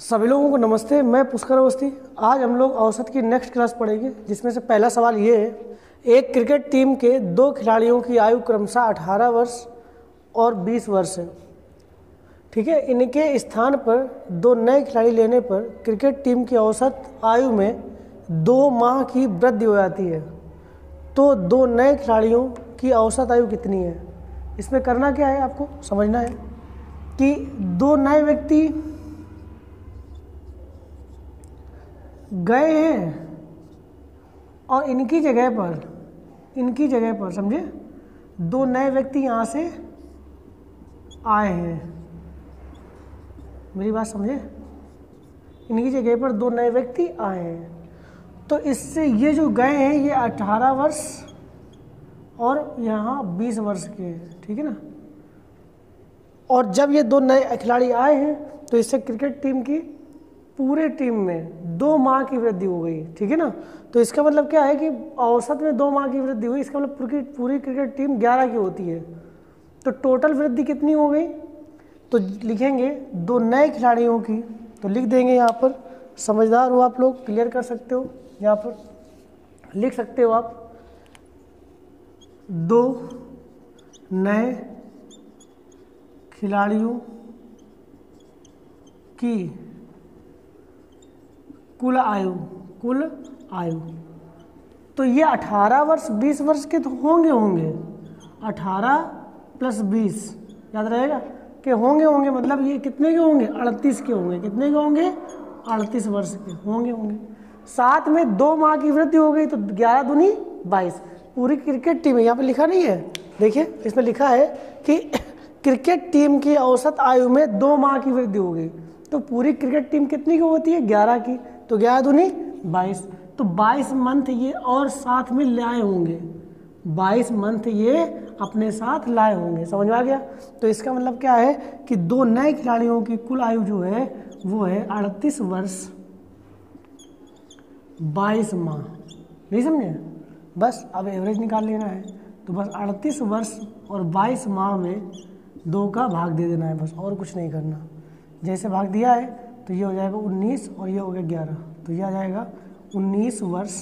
सभी लोगों को नमस्ते। मैं पुष्कर अवस्थी। आज हम लोग औसत की नेक्स्ट क्लास पढ़ेंगे, जिसमें से पहला सवाल ये है, एक क्रिकेट टीम के दो खिलाड़ियों की आयु क्रमशः 18 वर्ष और 20 वर्ष है। ठीक है, इनके स्थान पर दो नए खिलाड़ी लेने पर क्रिकेट टीम की औसत आयु में 2 माह की वृद्धि हो जाती है। तो दो नए खिलाड़ियों की औसत आयु कितनी है? इसमें करना क्या है, आपको समझना है कि दो नए व्यक्ति गए हैं और इनकी जगह पर समझे, दो नए व्यक्ति यहाँ से आए हैं। मेरी बात समझे, इनकी जगह पर दो नए व्यक्ति आए हैं। तो इससे ये जो गए हैं ये 18 वर्ष और यहाँ 20 वर्ष के हैं। ठीक है ना। और जब ये दो नए खिलाड़ी आए हैं तो इससे क्रिकेट टीम की पूरे टीम में 2 माह की वृद्धि हो गई। ठीक है ना। तो इसका मतलब क्या है कि औसत में 2 माह की वृद्धि हुई। इसका मतलब पूरी क्रिकेट टीम 11 की होती है। तो टोटल वृद्धि कितनी हो गई? तो लिखेंगे दो नए खिलाड़ियों की, तो लिख देंगे यहाँ पर। समझदार हो आप लोग, क्लियर कर सकते हो, यहाँ पर लिख सकते हो आप, दो नए खिलाड़ियों की कुल आयु। तो ये 18 वर्ष 20 वर्ष के तो होंगे 18 प्लस 20 याद रहेगा कि होंगे मतलब ये कितने के होंगे? 38 के होंगे। कितने के होंगे? 38 वर्ष के होंगे। साथ में 2 माह की वृद्धि हो गई तो 11 दूनी 22। पूरी क्रिकेट टीम है, यहाँ पे लिखा नहीं है, देखिए इसमें लिखा है कि क्रिकेट टीम की औसत आयु में 2 माह की वृद्धि हो गई। तो पूरी क्रिकेट टीम कितनी की होती है? 11 की। तो 11 दूनी 22। तो 22 मंथ ये और साथ में लाए होंगे, 22 मंथ ये अपने साथ लाए होंगे। समझ में आ गया? तो इसका मतलब क्या है कि दो नए खिलाड़ियों की कुल आयु जो है वो है 38 वर्ष 22 माह। नहीं समझे? बस अब एवरेज निकाल लेना है। तो बस 38 वर्ष और 22 माह में 2 का भाग दे देना है, बस और कुछ नहीं करना। जैसे भाग दिया है तो ये हो जाएगा 19 और ये हो गया 11, तो ये आ जाएगा 19 वर्ष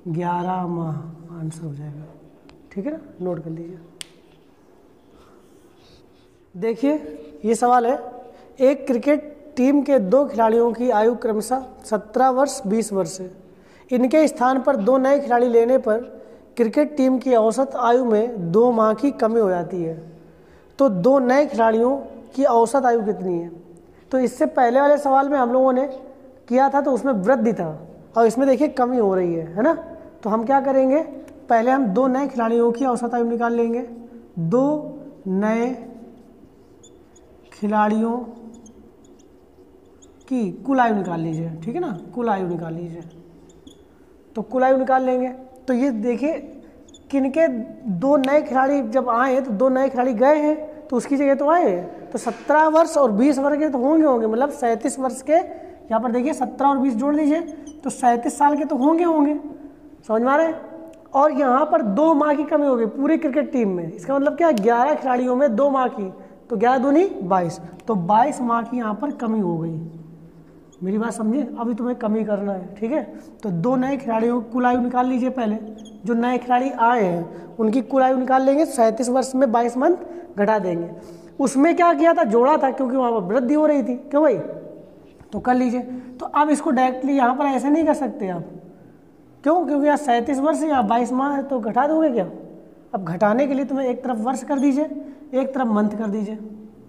11 माह आंसर हो जाएगा। ठीक है ना, नोट कर लीजिए। देखिए ये सवाल है, एक क्रिकेट टीम के दो खिलाड़ियों की आयु क्रमशः 17 वर्ष 20 वर्ष है। इनके स्थान पर दो नए खिलाड़ी लेने पर क्रिकेट टीम की औसत आयु में 2 माह की कमी हो जाती है। तो दो नए खिलाड़ियों की औसत आयु कितनी है? तो इससे पहले वाले सवाल में हम लोगों ने किया था तो उसमें वृद्धि था, और इसमें देखिए कमी हो रही है ना। तो हम क्या करेंगे, पहले हम दो नए खिलाड़ियों की औसत आयु निकाल लेंगे। दो नए खिलाड़ियों की कुल आयु निकाल लीजिए। ठीक है ना, कुल आयु निकाल लीजिए। तो कुल आयु निकाल लेंगे तो ये देखिए किनके दो नए खिलाड़ी जब आए हैं तो दो नए खिलाड़ी गए हैं तो उसकी जगह तो आए हैं। तो 17 वर्ष और 20 वर्ष के तो होंगे मतलब 37 वर्ष के। यहाँ पर देखिए 17 और 20 जोड़ लीजिए तो 37 साल के तो होंगे। समझ में आ रहा है? और यहाँ पर 2 माह की कमी हो गई पूरी क्रिकेट टीम में। इसका मतलब क्या है, 11 खिलाड़ियों में 2 माह की, तो 11 दूनी 22, तो 22 माह की यहाँ पर कमी हो गई। मेरी बात समझे? अभी तुम्हें कमी करना है। ठीक है, तो दो नए खिलाड़ियों की कुल आयु निकाल लीजिए। पहले जो नए खिलाड़ी आए हैं उनकी कुल आयु निकाल लेंगे। 37 वर्ष में 22 मंथ घटा देंगे। उसमें क्या किया था, जोड़ा था, क्योंकि वहाँ पर वृद्धि हो रही थी। क्यों भाई? तो कर लीजिए। तो अब इसको डायरेक्टली यहाँ पर ऐसे नहीं कर सकते आप। क्यों? क्योंकि यहाँ 37 वर्ष है, यहाँ 22 माह है, तो घटा दोगे क्या? अब घटाने के लिए तुम्हें एक तरफ वर्ष कर दीजिए, एक तरफ मंथ कर दीजिए।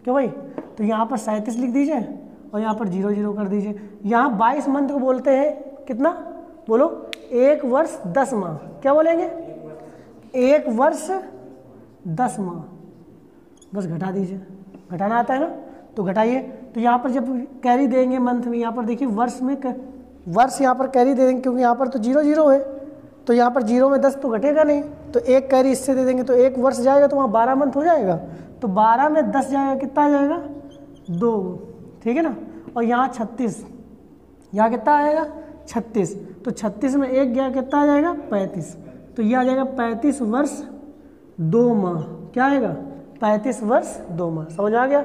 क्यों भाई? तो यहाँ पर 37 लिख दीजिए और यहाँ पर 0 कर दीजिए। यहाँ 22 मंथ को बोलते हैं कितना? बोलो, 1 वर्ष 10 माह। क्या बोलेंगे? 1 वर्ष 10 माह। बस घटा दीजिए। घटाना आता है ना, तो घटाइए। तो यहाँ पर जब कैरी देंगे मंथ में, यहाँ पर देखिए वर्ष में वर्ष यहाँ पर कैरी दे देंगे, क्योंकि यहाँ पर तो 0 है, तो यहाँ पर 0 में 10 तो घटेगा नहीं, तो एक कैरी इससे दे देंगे तो 1 वर्ष जाएगा, तो वहाँ 12 मंथ हो जाएगा। तो 12 में 10 जाएगा, कितना आ जाएगा? 2। ठीक है ना। और यहाँ 36, यहाँ कितना आएगा? 36। तो 36 में 1 गया, कितना आ जाएगा? 35। तो ये आ जाएगा 35 वर्ष 2 माह। क्या आएगा? 35 वर्ष 2 माह। समझ आ गया?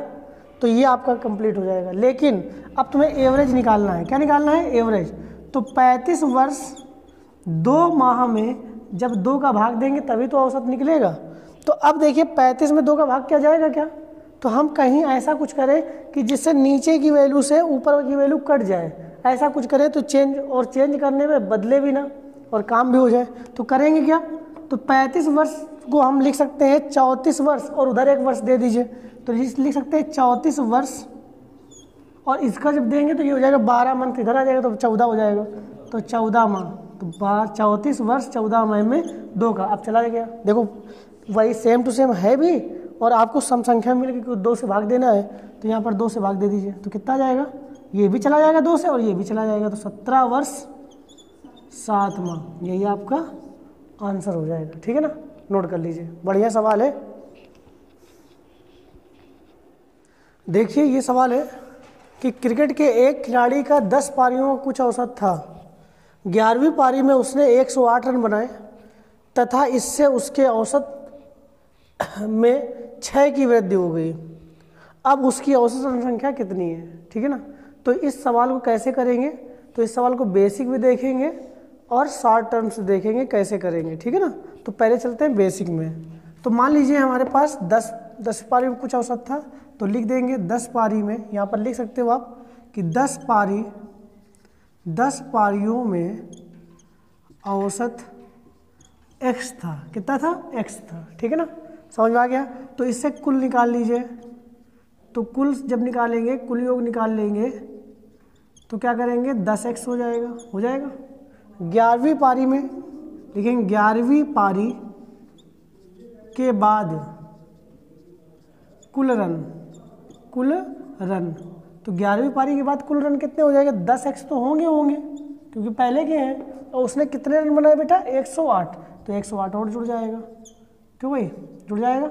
तो ये आपका कंप्लीट हो जाएगा। लेकिन अब तुम्हें एवरेज निकालना है। क्या निकालना है? एवरेज। तो 35 वर्ष 2 माह में जब 2 का भाग देंगे तभी तो औसत निकलेगा। तो अब देखिए 35 में 2 का भाग क्या जाएगा क्या? तो हम कहीं ऐसा कुछ करें कि जिससे नीचे की वैल्यू से ऊपर की वैल्यू कट जाए, ऐसा कुछ करें तो चेंज करने में बदले भी ना और काम भी हो जाए। तो करेंगे क्या? तो 35 वर्ष को हम लिख सकते हैं 34 वर्ष और उधर 1 वर्ष दे दीजिए, तो लिख सकते हैं 34 वर्ष और इसका जब देंगे तो ये हो जाएगा 12 मंथ, इधर आ जाएगा तो 14 हो जाएगा, तो 14 माह। तो 34 वर्ष 14 माह में 2 का अब चला गया। देखो वही सेम टू सेम है भी और आपको सम संख्या मिल गई, 2 से भाग देना है तो यहाँ पर 2 से भाग दे दीजिए, तो कितना जाएगा? ये भी चला जाएगा 2 से और ये भी चला जाएगा, तो 17 वर्ष 7 माह, यही आपका आंसर हो जाएगा। ठीक है ना, नोट कर लीजिए। बढ़िया सवाल है। देखिए ये सवाल है कि क्रिकेट के एक खिलाड़ी का 10 पारियों का कुछ औसत था। 11वीं पारी में उसने 108 रन बनाए तथा इससे उसके औसत में 6 की वृद्धि हो गई। अब उसकी औसत रन संख्या कितनी है? ठीक है ना, तो इस सवाल को कैसे करेंगे? तो इस सवाल को बेसिक भी देखेंगे और शॉर्ट टर्म से देखेंगे कैसे करेंगे। ठीक है ना, तो पहले चलते हैं बेसिक में। तो मान लीजिए हमारे पास 10 पारी में कुछ औसत था, तो लिख देंगे 10 पारी में, यहाँ पर लिख सकते हो आप कि 10 पारियों में औसत x था। कितना था? x था। ठीक है ना, समझ में आ गया। तो इससे कुल निकाल लीजिए, तो कुल जब निकालेंगे, कुल योग निकाल लेंगे तो क्या करेंगे? 10x हो जाएगा। 11वीं पारी में लिखेंगे 11वीं पारी के बाद कुल रन, तो 11वीं पारी के बाद कुल रन कितने हो जाएंगे? 10x तो होंगे क्योंकि पहले के हैं और उसने कितने रन बनाए बेटा? 108, तो 108 और जुड़ जाएगा। क्यों भाई? जुड़ जाएगा,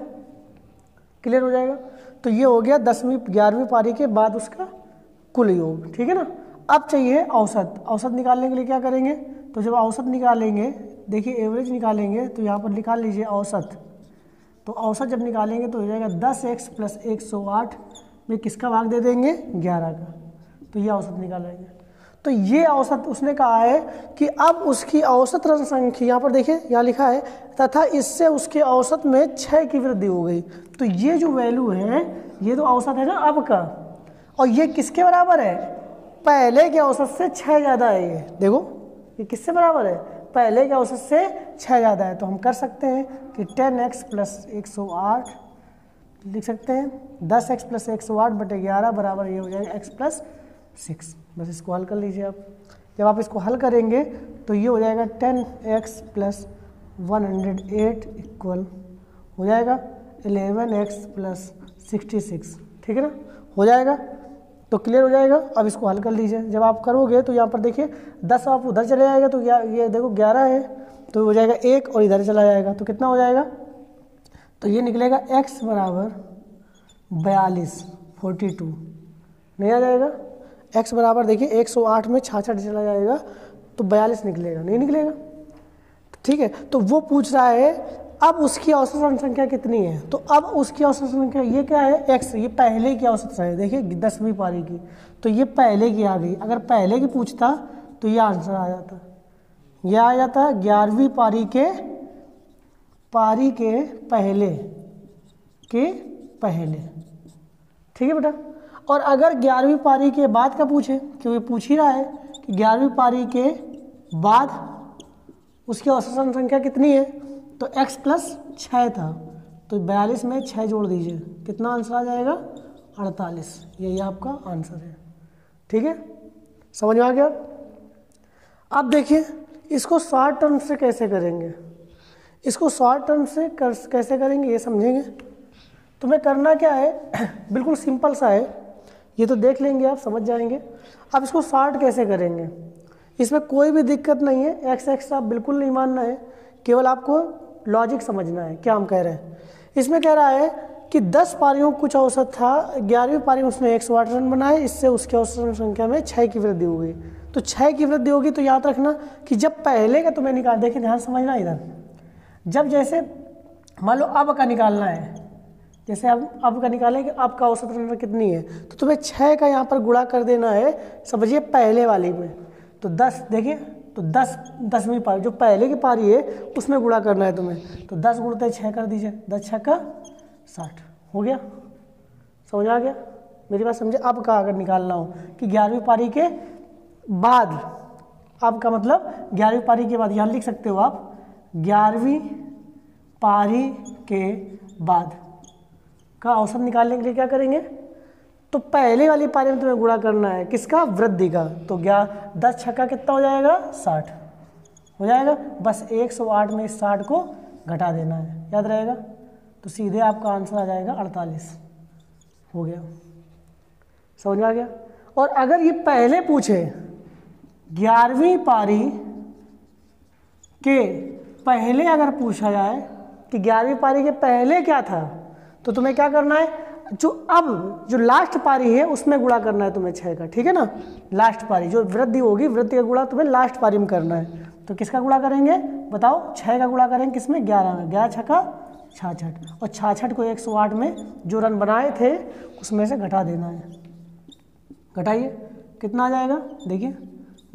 क्लियर हो जाएगा। तो ये हो गया 11वीं पारी के बाद उसका कुल योग। ठीक है ना, अब चाहिए औसत निकालने के लिए क्या करेंगे? तो जब औसत निकालेंगे, देखिए एवरेज निकालेंगे तो यहाँ पर निकाल लीजिए औसत। तो औसत जब निकालेंगे तो हो जाएगा 10x प्लस 108 में किसका भाग दे देंगे? 11 का, तो ये औसत निकालेंगे। तो ये औसत उसने कहा है कि अब उसकी औसत रन संख्या, यहाँ पर देखिए यहाँ लिखा है तथा इससे उसके औसत में 6 की वृद्धि हो गई। तो ये जो वैल्यू है ये तो औसत है ना अब का, और ये किसके बराबर है? पहले के औसत से 6 ज़्यादा है। ये देखो ये किससे बराबर है? पहले के औसत से 6 ज़्यादा है। तो हम कर सकते हैं कि 10x प्लस 108 लिख सकते हैं, 10x प्लस 108 बटे 11 बराबर ये हो जाएगा x प्लस 6। बस इसको हल कर लीजिए आप। जब आप इसको हल करेंगे तो ये हो जाएगा 10x प्लस 108 इक्वल हो जाएगा 11x प्लस 66। ठीक है ना, हो जाएगा, तो क्लियर हो जाएगा। अब इसको हल कर लीजिए। जब आप करोगे तो यहाँ पर देखिए 10 आप उधर चले जाएगा तो ये देखो 11 है तो हो जाएगा 1 और इधर चला जाएगा तो कितना हो जाएगा? तो ये निकलेगा x बराबर 42 नहीं आ जाएगा? x बराबर देखिए 108 में 66 चला जाएगा तो 42 निकलेगा, नहीं निकलेगा। ठीक है, तो वो पूछ रहा है अब उसकी औसत रन संख्या कितनी है। तो अब उसकी औसत संख्या ये क्या है? x, ये पहले की औसत है। देखिए 10वीं पारी की, तो ये पहले की आ गई। अगर पहले की पूछता तो ये आंसर आ जाता, ये आ जाता 11वीं पारी के पहले। ठीक है बेटा, और अगर 11वीं पारी के बाद का पूछे, क्योंकि पूछ ही रहा है कि 11वीं पारी के बाद उसकी औसत रन संख्या कितनी है, तो x प्लस 6 था, तो 42 में 6 जोड़ दीजिए, कितना आंसर आ जाएगा? 48। यही आपका आंसर है। ठीक है, समझ में आ गया। अब देखिए इसको शॉर्ट टर्म से कैसे करेंगे, इसको शॉर्ट टर्म से कैसे करेंगे ये समझेंगे। तुम्हें करना क्या है, बिल्कुल सिंपल सा है, ये तो देख लेंगे आप, समझ जाएंगे। अब इसको शॉर्ट कैसे करेंगे, इसमें कोई भी दिक्कत नहीं है। x आप बिल्कुल नहीं मानना है, केवल आपको लॉजिक समझना है क्या हम कह रहे हैं। इसमें कह रहा है कि 10 पारियों कुछ औसत था, 11वीं पारी में उसने 108 रन बनाए, इससे उसके औसत रन संख्या में 6 की वृद्धि हो गई। तो 6 की वृद्धि होगी तो याद रखना कि जब पहले का तुम्हें निकाल, देखिए ध्यान समझना इधर, जब जैसे मान लो अब का निकालना है, जैसे अब का निकालें कि अब का औसत रन संख्या कितनी है, तो तुम्हें 6 का यहाँ पर गुणा कर देना है, समझिए पहले वाली में। तो 10 देखिए, तो 10वीं पारी जो पहले की पारी है उसमें गुणा करना है तुम्हें। तो 10 गुणते 6 कर दीजिए, 10 6 का 60 हो गया। समझ आ गया मेरी बात? समझे? अब का अगर निकालना हो कि 11वीं पारी के बाद, अब का मतलब 11वीं पारी के बाद, यहाँ लिख सकते हो आप 11वीं पारी के बाद का औसत निकालने के लिए क्या करेंगे, तो पहले वाली पारी में तुम्हें गुणा करना है किसका, वृद्धि का। तो 10 छक्का कितना हो जाएगा, 60 हो जाएगा। बस 108 में इस 60 को घटा देना है, याद रहेगा। तो सीधे आपका आंसर आ जाएगा 48 हो गया। समझ में आ गया? और अगर ये पहले पूछे 11वीं पारी के पहले, अगर पूछा जाए कि 11वीं पारी के पहले क्या था, तो तुम्हें क्या करना है, जो लास्ट पारी है उसमें गुणा करना है तुम्हें 6 का, ठीक है ना। लास्ट पारी जो वृद्धि होगी, वृद्धि का गुणा तुम्हें लास्ट पारी में करना है। तो किसका गुणा करेंगे बताओ, 6 का गुणा करेंगे किसमें, 11 में। 11 6 का 66, और 66 को 108 में जो रन बनाए थे उसमें से घटा देना है। घटाइए, कितना आ जाएगा, देखिए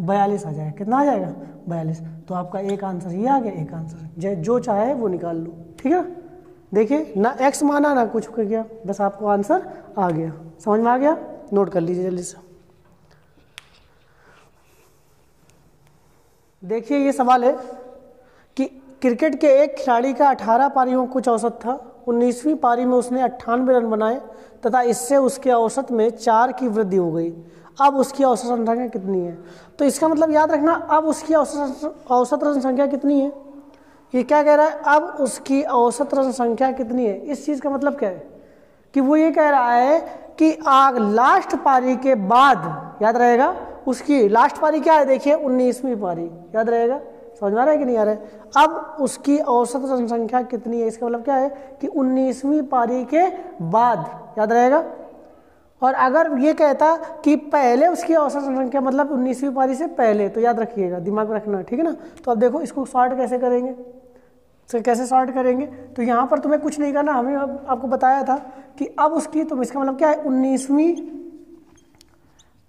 42 आ जाएगा। कितना आ जाएगा, 42। तो आपका एक आंसर ये आ गया, एक आंसर जो चाहे वो निकाल लो, ठीक है ना। देखिए ना x माना ना कुछ कर गया, बस आपको आंसर आ गया। समझ में आ गया? नोट कर लीजिए जल्दी से। देखिए ये सवाल है कि क्रिकेट के एक खिलाड़ी का 18 पारियों का कुछ औसत था। 19वीं पारी में उसने 98 रन बनाए तथा इससे उसके औसत में 4 की वृद्धि हो गई। अब उसकी औसत रन संख्या कितनी है? तो इसका मतलब याद रखना, अब उसकी औसत रन संख्या कितनी है। ये क्या कह रहा है, अब उसकी औसत रन संख्या कितनी है। इस चीज़ का मतलब क्या है कि वो ये कह रहा है कि लास्ट पारी के बाद, याद रहेगा उसकी लास्ट पारी क्या है, देखिए 19वीं पारी, याद रहेगा। समझ में आ रहा है कि नहीं आ रहा है? अब उसकी औसत रन संख्या कितनी है, इसका मतलब क्या है कि 19वीं पारी के बाद, याद रहेगा। और अगर ये कहता कि पहले उसकी औसत रन संख्या मतलब 19वीं पारी से पहले, तो याद रखिएगा, दिमाग में रखना, ठीक है ना। तो अब देखो इसको सॉर्ट कैसे करेंगे, तो कैसे सॉर्ट करेंगे, तो यहाँ पर तुम्हें कुछ नहीं करना, हमें आपको बताया था कि अब उसकी, तो इसका मतलब क्या है, 19वीं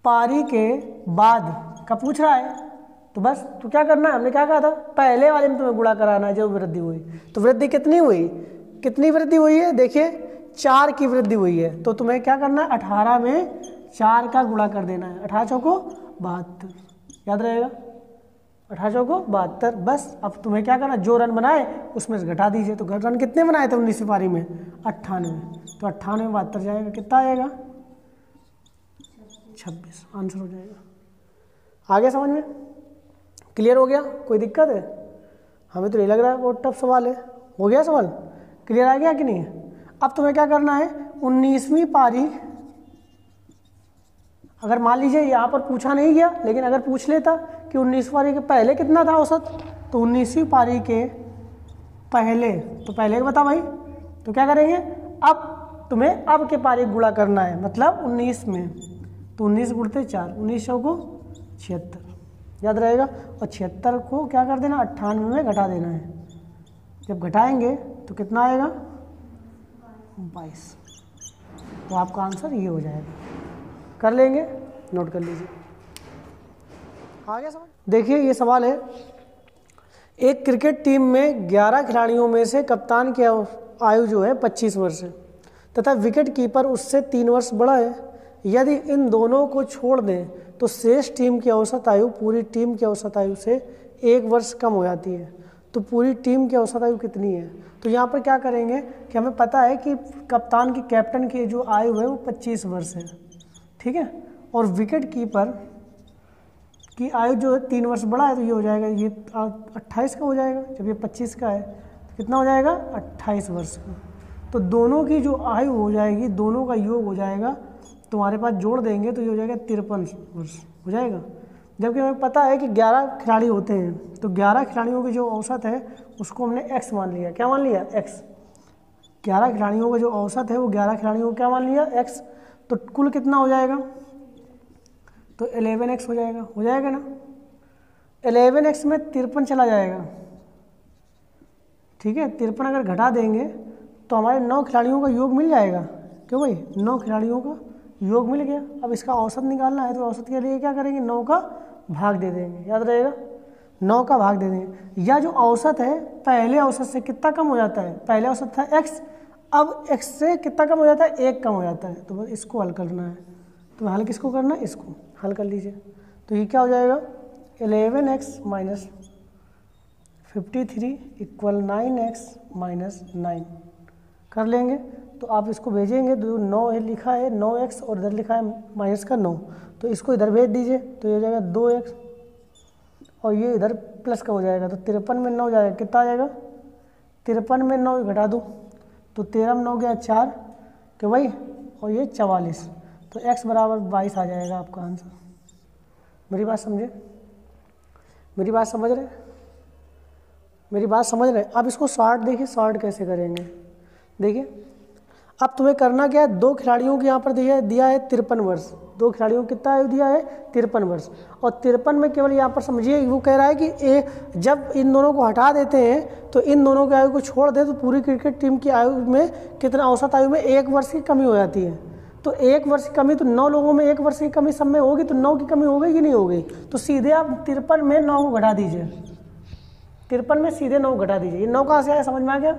पारी के बाद का पूछ रहा है। तो बस तो क्या करना है, हमने क्या कहा था, पहले वाले में तुम्हें गुणा कराना है जो वृद्धि हुई। तो वृद्धि कितनी हुई, कितनी वृद्धि हुई है, देखिए 4 की वृद्धि हुई है। तो तुम्हें क्या करना है, 18 में 4 का गुणा कर देना है। 18 चौको 72, याद रहेगा, 18 चौको 72। बस अब तुम्हें क्या करना, जो रन बनाए उसमें से घटा दीजिए। तो रन कितने बनाए थे 19वीं पारी में, 98। तो 98 में 72 जाएगा, कितना आएगा, 26 आंसर हो जाएगा। आगे समझ में क्लियर हो गया, कोई दिक्कत है? हमें तो नहीं लग रहा है बहुत टफ सवाल है। हो गया सवाल, क्लियर आ गया कि नहीं? अब तुम्हें क्या करना है, 19वीं पारी, अगर मान लीजिए यहाँ पर पूछा नहीं गया, लेकिन अगर पूछ लेता कि 19वीं पारी के पहले कितना था औसत, तो 19वीं पारी के पहले, तो पहले बता भाई, तो क्या करेंगे, अब तुम्हें अब के पारी गुणा करना है, मतलब 19 में। तो 19 गुणते 4, 19 को 76, याद रहेगा। और 76 को क्या कर देना, 98 में घटा देना है। जब घटाएंगे तो कितना आएगा, 22। तो आपका आंसर ये हो जाएगा। कर लेंगे, नोट कर लीजिए। आगे समझ, देखिए ये सवाल है, एक क्रिकेट टीम में 11 खिलाड़ियों में से कप्तान की आयु जो है 25 वर्ष है तथा विकेट कीपर उससे 3 वर्ष बड़ा है। यदि इन दोनों को छोड़ दें तो शेष टीम की औसत आयु पूरी टीम की औसत आयु से 1 वर्ष कम हो जाती है। तो पूरी टीम की औसत आयु कितनी है? तो यहाँ पर क्या करेंगे कि हमें पता है कि कप्तान की, कैप्टन की जो आयु है वो 25 वर्ष है, ठीक है। और विकेट कीपर की आयु जो है 3 वर्ष बड़ा है, तो ये हो जाएगा, ये 28 का हो जाएगा। जब ये 25 का है तो कितना हो जाएगा, 28 वर्ष का। तो दोनों की जो आयु हो जाएगी, दोनों का योग हो जाएगा, तुम्हारे पास जोड़ देंगे तो ये हो जाएगा 53 वर्ष हो जाएगा। जबकि हमें पता है कि 11 खिलाड़ी होते हैं, तो 11 खिलाड़ियों की जो औसत है उसको हमने x मान लिया। क्या मान लिया, x। 11 खिलाड़ियों का जो औसत है वो 11 खिलाड़ियों को क्या मान लिया, x। तो कुल कितना हो जाएगा, तो 11x हो जाएगा ना। 11x में 53 चला जाएगा, ठीक है। 53 अगर घटा देंगे तो हमारे 9 खिलाड़ियों का योग मिल जाएगा। क्यों भाई, 9 खिलाड़ियों का योग मिल गया। अब इसका औसत निकालना है तो औसत के लिए क्या करेंगे, 9 का भाग दे देंगे, याद रहेगा 9 का भाग दे देंगे। या जो औसत है पहले औसत से कितना कम हो जाता है, पहले औसत था x, अब x से कितना कम हो जाता है, 1 कम हो जाता है। तो बस इसको हल करना है। तो हल किसको करना है, इसको हल कर लीजिए। तो ये क्या हो जाएगा, 11x minus 53 equal 9x minus 9 कर लेंगे। तो आप इसको भेजेंगे, जो 9 लिखा है 9x और इधर लिखा है माइनस का 9, तो इसको इधर भेज दीजिए। तो ये हो जाएगा 2x और ये इधर प्लस का हो जाएगा। तो 53 में 9 जाएगा, कितना आ जाएगा, 53 में 9 घटा दो तो 13 में 9 गया 4 कि भाई, और ये 44। तो x बराबर 22 आ जाएगा आपका आंसर। मेरी बात समझे, मेरी बात समझ रहे, मेरी बात समझ रहे। अब इसको शॉर्ट देखिए, शॉर्ट कैसे करेंगे देखिए। अब तुम्हें करना क्या है, 2 खिलाड़ियों को यहाँ पर दिया है 53 वर्ष, 2 खिलाड़ियों को कितना आयु दिया है 53 वर्ष। और 53 में केवल यहाँ पर समझिए वो कह रहा है कि जब इन दोनों को हटा देते हैं तो इन दोनों की आयु को छोड़ दे तो पूरी क्रिकेट टीम की आयु में कितना, औसत आयु में 1 वर्ष की कमी हो जाती है। तो 1 वर्ष की कमी, तो 9 लोगों में 1 वर्ष की कमी सब में होगी, तो 9 की कमी हो गई कि नहीं हो गई। तो सीधे आप 53 में 9 को घटा दीजिए, 53 में सीधे 9 घटा दीजिए। ये 9 कहाँ से आया, समझ में आ गया।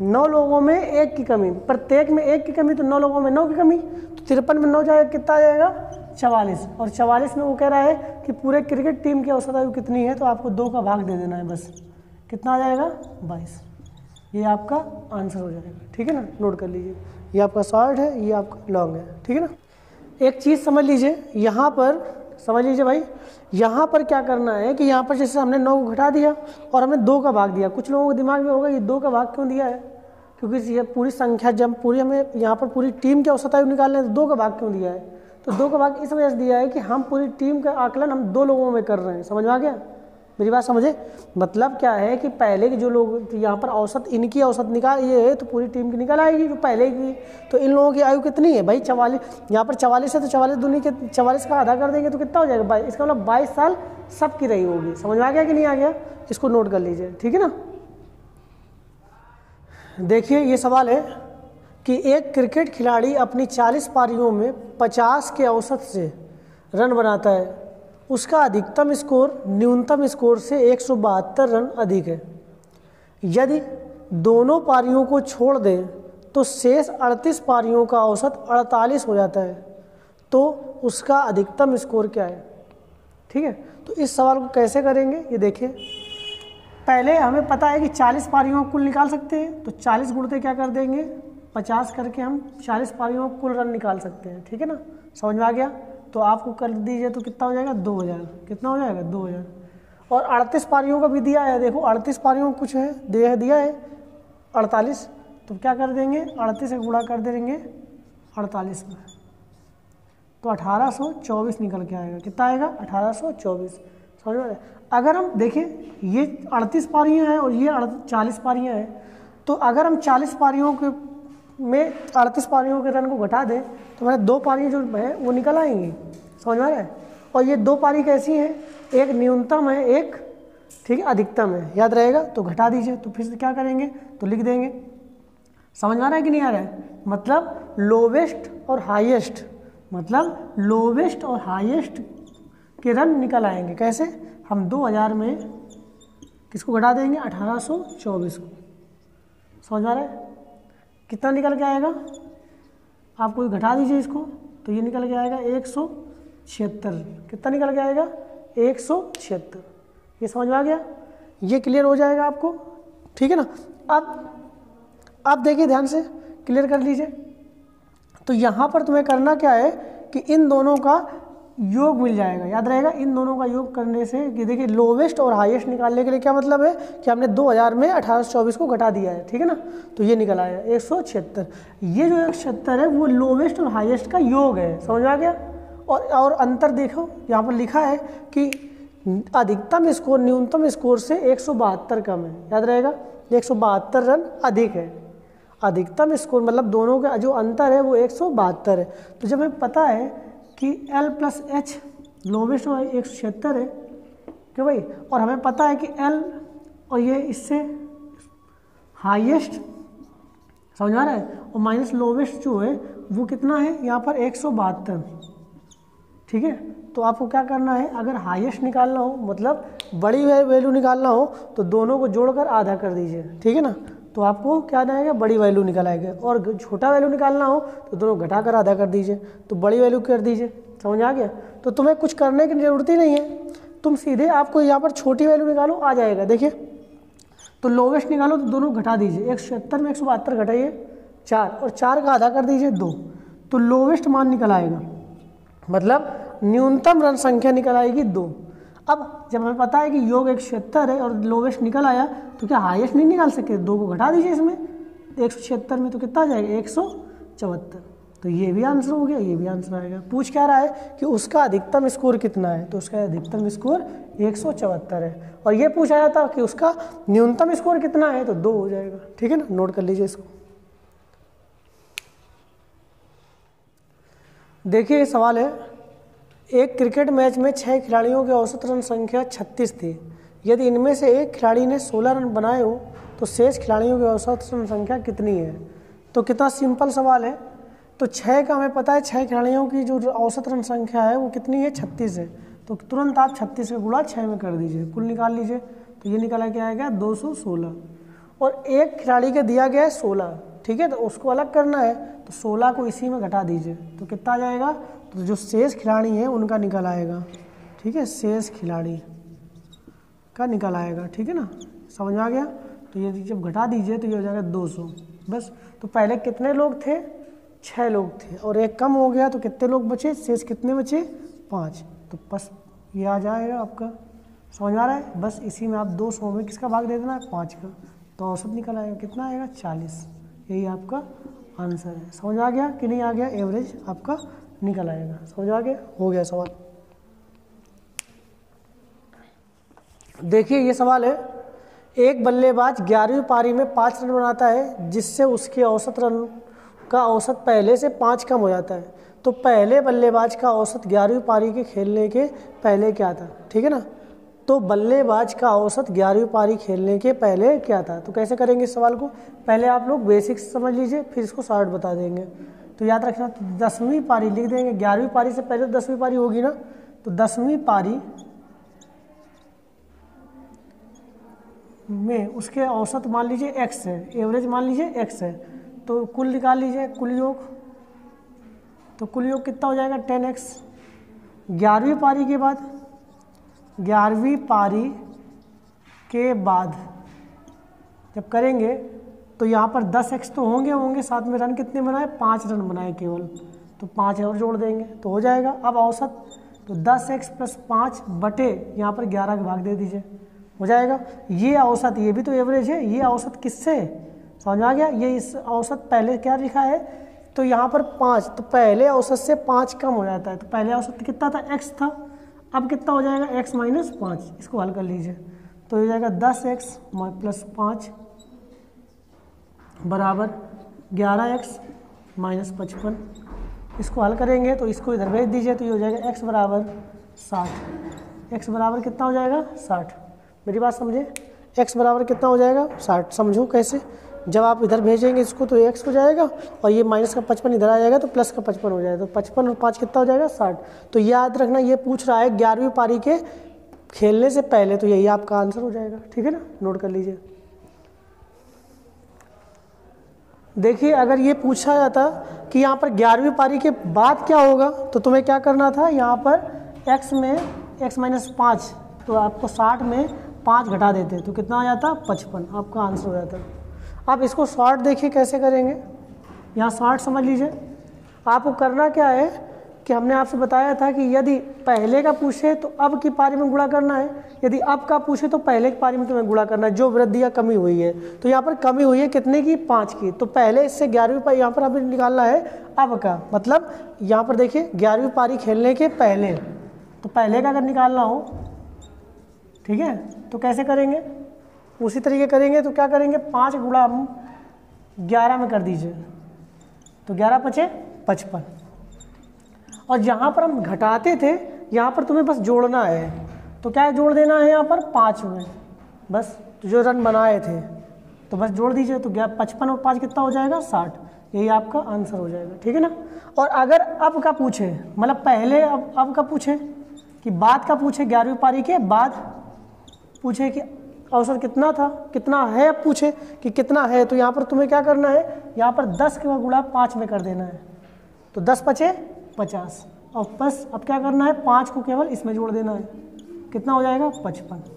9 लोगों में 1 की कमी, प्रत्येक में 1 की कमी, तो 9 लोगों में 9 की कमी। तो 53 में 9 जाएगा, कितना आ जाएगा 44। और 44 में वो कह रहा है कि पूरे क्रिकेट टीम की औसत आयु कितनी है, तो आपको 2 का भाग दे देना है बस। कितना आ जाएगा 22। ये आपका आंसर हो जाएगा, ठीक है ना, नोट कर लीजिए। ये आपका शॉर्ट है, ये आपका लॉन्ग है, ठीक है ना। एक चीज़ समझ लीजिए, यहाँ पर समझ लीजिए भाई, यहाँ पर क्या करना है कि यहाँ पर जैसे हमने 9 को घटा दिया और हमने 2 का भाग दिया। कुछ लोगों के दिमाग में होगा ये 2 का भाग क्यों दिया है, क्योंकि ये पूरी संख्या जब पूरी हमें यहाँ पर पूरी टीम के औसत आयु निकालने हैं तो 2 का भाग क्यों दिया है। तो 2 का भाग इस वजह से दिया है कि हम पूरी टीम का आकलन हम 2 लोगों में कर रहे हैं। समझ में आ गया, मेरी बात समझे। मतलब क्या है कि पहले के जो लोग यहाँ पर औसत, इनकी औसत निकाल ये है तो पूरी टीम की निकल आएगी जो पहले की। तो इन लोगों की आयु कितनी है भाई 44, यहाँ पर 44 है तो 44 दूनी के 44 का आधा कर देंगे तो कितना हो जाएगा 22। इसका मतलब 22 साल सबकी रही होगी। समझ में आ गया कि नहीं आ गया, इसको नोट कर लीजिए, ठीक है ना। देखिए ये सवाल है कि एक क्रिकेट खिलाड़ी अपनी 40 पारियों में 50 के औसत से रन बनाता है, उसका अधिकतम स्कोर न्यूनतम स्कोर से 172 रन अधिक है। यदि दोनों पारियों को छोड़ दें तो शेष 38 पारियों का औसत 48 हो जाता है, तो उसका अधिकतम स्कोर क्या है। ठीक है, तो इस सवाल को कैसे करेंगे ये देखिए। पहले हमें पता है कि 40 पारियों को कुल निकाल सकते हैं, तो 40 गुणते क्या कर देंगे 50 करके हम 40 पारियों को कुल रन निकाल सकते हैं। ठीक है ना, समझ में आ गया। तो आपको कर दीजिए तो कितना हो जाएगा 2000। कितना हो जाएगा 2000। और 38 पारियों का भी दिया है, देखो 38 पारियों कुछ है दिया है 48, तो क्या कर देंगे 38 से गुणा कर देंगे 48 में, तो 1824 निकल के आएगा। कितना आएगा 1824। समझ में। अगर हम देखें ये 38 पारियाँ हैं और ये 40 पारियाँ हैं, तो अगर हम 40 पारियों के में 38 पारियों के रन को घटा दें तो हमारे 2 पारियाँ जो हैं वो निकल आएंगी। समझ में आ रहा है। और ये 2 पारी कैसी हैं, एक न्यूनतम है एक ठीक है अधिकतम है, याद रहेगा। तो घटा दीजिए, तो फिर से क्या करेंगे तो लिख देंगे। समझ में आ रहा है कि नहीं आ रहा है। मतलब लोवेस्ट और हाईएस्ट, मतलब लोवेस्ट और हाईएस्ट के रन निकल आएंगे। कैसे, हम 2000 में किसको घटा देंगे 1824 को। समझ में आ रहा है। कितना निकल के आएगा, आप कोई घटा दीजिए इसको, तो ये निकल के आएगा 176। कितना निकल के आएगा 176। ये समझ में आ गया, ये क्लियर हो जाएगा आपको। ठीक है ना। अब देखिए ध्यान से क्लियर कर लीजिए। तो यहाँ पर तुम्हें करना क्या है कि इन दोनों का योग मिल जाएगा, याद रहेगा। इन दोनों का योग करने से कि देखिए लोवेस्ट और हाईएस्ट निकालने के लिए क्या मतलब है कि हमने 2000 में 1824 को घटा दिया है। ठीक है ना, तो ये निकल आया 176। ये जो 176 है वो लोवेस्ट और हाईएस्ट का योग है। समझ आ गया। और अंतर देखो यहाँ पर लिखा है कि अधिकतम स्कोर न्यूनतम स्कोर से 172 कम है, याद रहेगा। 172 रन अधिक है। अधिकतम स्कोर मतलब दोनों का जो अंतर है वो 172 है। तो जब हमें पता है कि L + H लोवेस्ट और 176 है क्यों भाई, और हमें पता है कि L और ये इससे हाईएस्ट समझ आ रहा है। और माइनस लोवेस्ट जो है वो कितना है यहाँ पर 172, ठीक है। तो आपको क्या करना है, अगर हाईएस्ट निकालना हो मतलब बड़ी वैल्यू निकालना हो तो दोनों को जोड़कर आधा कर दीजिए, ठीक है ना। तो आपको क्या आएगा, बड़ी वैल्यू निकल आएगा। और छोटा वैल्यू निकालना हो तो दोनों घटाकर आधा कर दीजिए, तो बड़ी वैल्यू कर दीजिए। समझ आ गया। तो तुम्हें कुछ करने की ज़रूरत ही नहीं है, तुम सीधे आपको यहाँ पर छोटी वैल्यू निकालो, आ जाएगा। देखिए तो लोवेस्ट निकालो तो दोनों घटा दीजिए, 176 में 172 घटाइए 4, और 4 का आधा कर दीजिए 2, तो लोवेस्ट मान निकल आएगा, मतलब न्यूनतम ऋण संख्या निकल आएगी 2। अब जब हमें पता है कि योग 176 है और लोवेस्ट निकल आया तो क्या हाईएस्ट नहीं निकाल सकते, 2 को घटा दीजिए इसमें 176 में, तो कितना आ जाएगा 174। तो ये भी आंसर हो गया, ये भी आंसर आएगा। पूछ क्या रहा है कि उसका अधिकतम स्कोर कितना है, तो उसका अधिकतम स्कोर 174 है। और ये पूछा जाता कि उसका न्यूनतम स्कोर कितना है, तो 2 हो जाएगा, ठीक है ना। नोट कर लीजिए इसको। देखिए ये सवाल है, एक क्रिकेट मैच में 6 खिलाड़ियों की औसत रन संख्या 36 थी। यदि इनमें से एक खिलाड़ी ने 16 रन बनाए हो तो शेष खिलाड़ियों की औसत रन संख्या कितनी है। तो कितना सिंपल सवाल है। तो 6 का हमें पता है, 6 खिलाड़ियों की जो औसत रन संख्या है वो कितनी है, 36 है। तो तुरंत आप 36 का गुणा 6 में कर दीजिए, कुल निकाल लीजिए। तो ये निकाला क्या आएगा 216, और एक खिलाड़ी का दिया गया है 16, ठीक है। तो उसको अलग करना है तो 16 को इसी में घटा दीजिए, तो कितना आ जाएगा, तो जो शेष खिलाड़ी हैं उनका निकल आएगा, ठीक है, शेष खिलाड़ी का निकल आएगा, ठीक है ना। समझ आ गया। तो ये जब घटा दीजिए तो ये हो जाएगा 200 बस। तो पहले कितने लोग थे, 6 लोग थे, और एक कम हो गया तो कितने लोग बचे, शेष कितने बचे 5। तो बस ये आ जाएगा आपका। समझ आ रहा है। बस इसी में आप 200 में किसका भाग दे देना है, 5 का, तो औसत निकल आएगा, कितना आएगा 40। यही आपका आंसर है। समझ आ गया कि नहीं आ गया, एवरेज आपका निकल आएगा। समझ आ गया, हो गया सवाल। देखिए ये सवाल है, एक बल्लेबाज 11वीं पारी में 5 रन बनाता है जिससे उसके औसत रन का औसत पहले से 5 कम हो जाता है। तो पहले बल्लेबाज का औसत 11वीं पारी के खेलने के पहले क्या था, ठीक है ना। तो बल्लेबाज का औसत 11वीं पारी खेलने के पहले क्या था। तो कैसे करेंगे इस सवाल को, पहले आप लोग बेसिक्स समझ लीजिए, फिर इसको शॉर्ट बता देंगे। तो याद रखना, 10वीं पारी लिख देंगे, 11वीं पारी से पहले तो 10वीं पारी होगी ना। तो 10वीं पारी में उसके औसत मान लीजिए x है, एवरेज मान लीजिए x है। तो कुल निकाल लीजिए, कुल योग, तो कुल योग कितना हो जाएगा 10x। 11वीं पारी के बाद, 11वीं पारी के बाद जब करेंगे तो यहाँ पर 10x तो होंगे, साथ में रन कितने बनाए, 5 रन बनाए केवल, तो 5 और जोड़ देंगे तो हो जाएगा। अब औसत तो 10x + 5 बटे यहाँ पर 11 का भाग दे दीजिए, हो जाएगा। ये औसत, ये भी तो एवरेज है, ये औसत किससे, समझ आ गया। ये इस औसत पहले क्या लिखा है, तो यहाँ पर 5, तो पहले औसत से 5 कम हो जाता है। तो पहले औसत कितना था, x था, अब कितना हो जाएगा x - 5। इसको हल कर लीजिए, तो हो जाएगा 10x + 5 बराबर 11x - 55। इसको हल करेंगे तो इसको इधर भेज दीजिए, तो ये हो जाएगा x बराबर 60। x बराबर कितना हो जाएगा 60। मेरी बात समझे, x बराबर कितना हो जाएगा 60। समझो कैसे, जब आप इधर भेजेंगे इसको तो x हो जाएगा, और ये माइनस का 55 इधर आ जाएगा तो प्लस का 55 हो जाएगा। तो 55 और 5 कितना हो जाएगा 60। तो याद रखना, ये पूछ रहा है 11वीं पारी के खेलने से पहले, तो यही आपका आंसर हो जाएगा, ठीक है ना। नोट कर लीजिए। देखिए अगर ये पूछा जाता कि यहाँ पर 11वीं पारी के बाद क्या होगा, तो तुम्हें क्या करना था, यहाँ पर x में x - 5, तो आपको 60 में 5 घटा देते तो कितना आ जाता 55, आपका आंसर हो जाता। आप इसको शॉर्ट देखिए कैसे करेंगे, यहाँ शॉर्ट समझ लीजिए। आपको करना क्या है कि हमने आपसे बताया था कि यदि पहले का पूछे तो अब की पारी में गुणा करना है, यदि अब का पूछे तो पहले की पारी में तुम्हें गुणा करना है, जो वृद्धि या कमी हुई है। तो यहाँ पर कमी हुई है कितने की, 5 की। तो पहले इससे 11वीं पारी यहाँ पर अभी निकालना है अब का, मतलब यहाँ पर देखिए 11वीं पारी खेलने के पहले, तो पहले का अगर निकालना हो, ठीक है, तो कैसे करेंगे, उसी तरीके करेंगे। तो क्या करेंगे, 5 गुणा हम 11 में कर दीजिए, तो 11 × 5 = 55। और जहाँ पर हम घटाते थे यहाँ पर तुम्हें बस जोड़ना है, तो क्या जोड़ देना है यहाँ पर 5 में बस, तो जो रन बनाए थे तो बस जोड़ दीजिए, तो 55 और 5 कितना हो जाएगा 60। यही आपका आंसर हो जाएगा, ठीक है ना। और अगर अब का पूछे, मतलब पहले अब का पूछे कि बाद का पूछे, 11वीं पारी के बाद पूछे कि औसत कितना था, कितना है, अब पूछे कि कितना है, तो यहाँ पर तुम्हें क्या करना है, यहाँ पर 10 का गुणा 5 में कर देना है, तो 10 पचे 50, और बस अब क्या करना है, 5 को केवल इसमें जोड़ देना है, कितना हो जाएगा 55।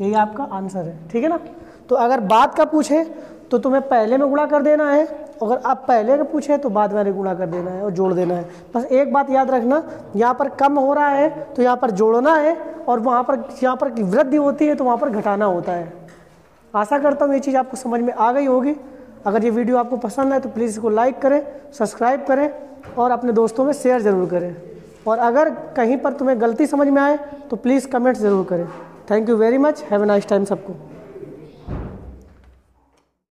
यही आपका आंसर है, ठीक है ना। तो अगर बाद का पूछे तो तुम्हें पहले में गुणा कर देना है, अगर आप पहले का पूछे तो बाद में गुणा कर देना है और जोड़ देना है। बस एक बात याद रखना, यहाँ पर कम हो रहा है तो यहाँ पर जोड़ना है, और वहाँ पर यहाँ पर वृद्धि होती है तो वहाँ पर घटाना होता है। आशा करता हूँ ये चीज़ आपको समझ में आ गई होगी। अगर ये वीडियो आपको पसंद है तो प्लीज़ इसको लाइक करें, सब्सक्राइब करें और अपने दोस्तों में शेयर ज़रूर करें। और अगर कहीं पर तुम्हें गलती समझ में आए तो प्लीज़ कमेंट ज़रूर करें। Thank you very much, have a nice time सबको।